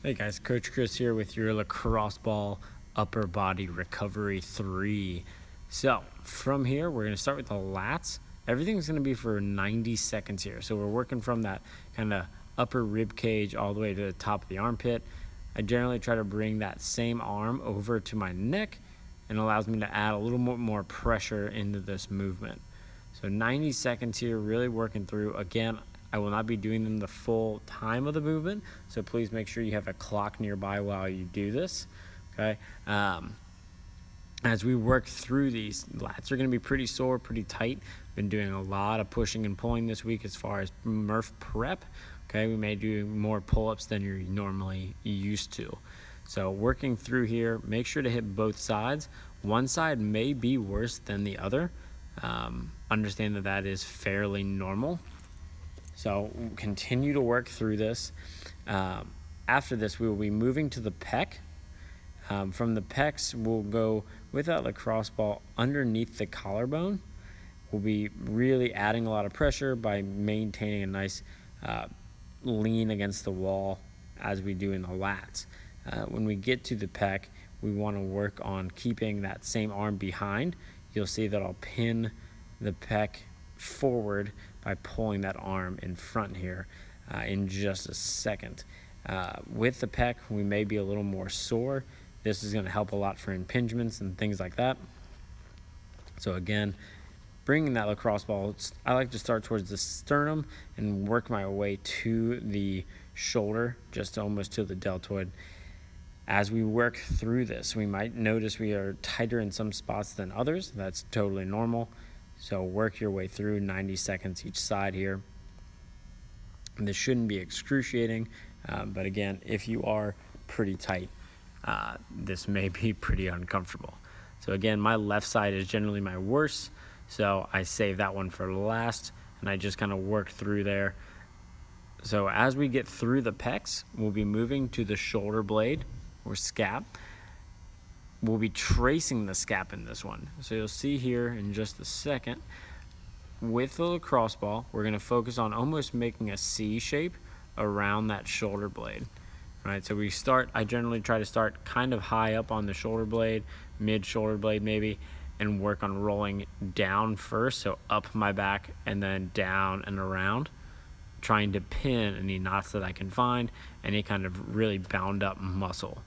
Hey guys, Coach Chris here with your lacrosse ball upper body recovery 3. So from here, we're going to start with the lats. Everything's going to be for 90 seconds here. So we're working from that kind of upper rib cage all the way to the top of the armpit. I generally try to bring that same arm over to my neck, and allows me to add a little more pressure into this movement. So 90 seconds here, really working through. Again, I will not be doing them the full time of the movement, so please make sure you have a clock nearby while you do this, okay? As we work through these, lats are going to be pretty sore, pretty tight. Been doing a lot of pushing and pulling this week as far as Murph prep, okay? We may do more pull-ups than you're normally used to. So working through here, make sure to hit both sides. One side may be worse than the other. Understand that that is fairly normal. So continue to work through this. After this, we will be moving to the pec. From the pecs, we'll go with that lacrosse ball underneath the collarbone. We'll be really adding a lot of pressure by maintaining a nice lean against the wall as we do in the lats. When we get to the pec, we want to work on keeping that same arm behind. You'll see that I'll pin the pec forward by pulling that arm in front here in just a second. With the pec, we may be a little more sore. This is going to help a lot for impingements and things like that. So again, bringing that lacrosse ball, I like to start towards the sternum and work my way to the shoulder, just almost to the deltoid. As we work through this, we might notice we are tighter in some spots than others. That's totally normal. So work your way through 90 seconds each side here. And this shouldn't be excruciating, but again, if you are pretty tight, this may be pretty uncomfortable. So again, my left side is generally my worst, so I save that one for last, and I just kind of work through there. So as we get through the pecs, we'll be moving to the shoulder blade or scap. We'll be tracing the scap in this one. So you'll see here in just a second, with the lacrosse ball, we're going to focus on almost making a C shape around that shoulder blade. All right, so I generally try to start kind of high up on the shoulder blade, mid shoulder blade maybe, and work on rolling down first, so up my back and then down and around, trying to pin any knots that I can find, any kind of really bound up muscle.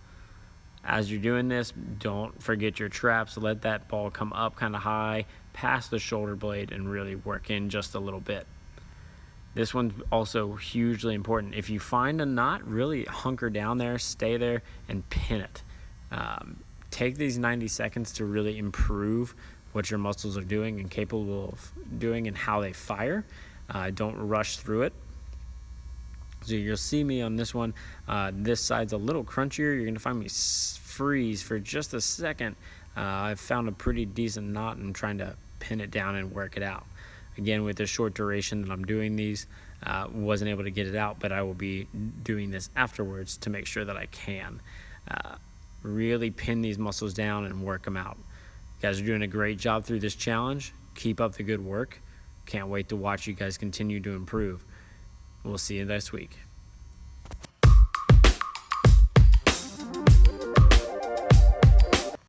As you're doing this, don't forget your traps. Let that ball come up kind of high past the shoulder blade and really work in just a little bit. This one's also hugely important. If you find a knot, really hunker down there, stay there, and pin it. Take these 90 seconds to really improve what your muscles are doing and capable of doing and how they fire. Don't rush through it. So you'll see me on this one. This side's a little crunchier. You're going to find me freeze for just a second. I've found a pretty decent knot and trying to pin it down and work it out. Again, with the short duration that I'm doing these, wasn't able to get it out, but I will be doing this afterwards to make sure that I can. Really pin these muscles down and work them out. You guys are doing a great job through this challenge. Keep up the good work. Can't wait to watch you guys continue to improve. We'll see you this week.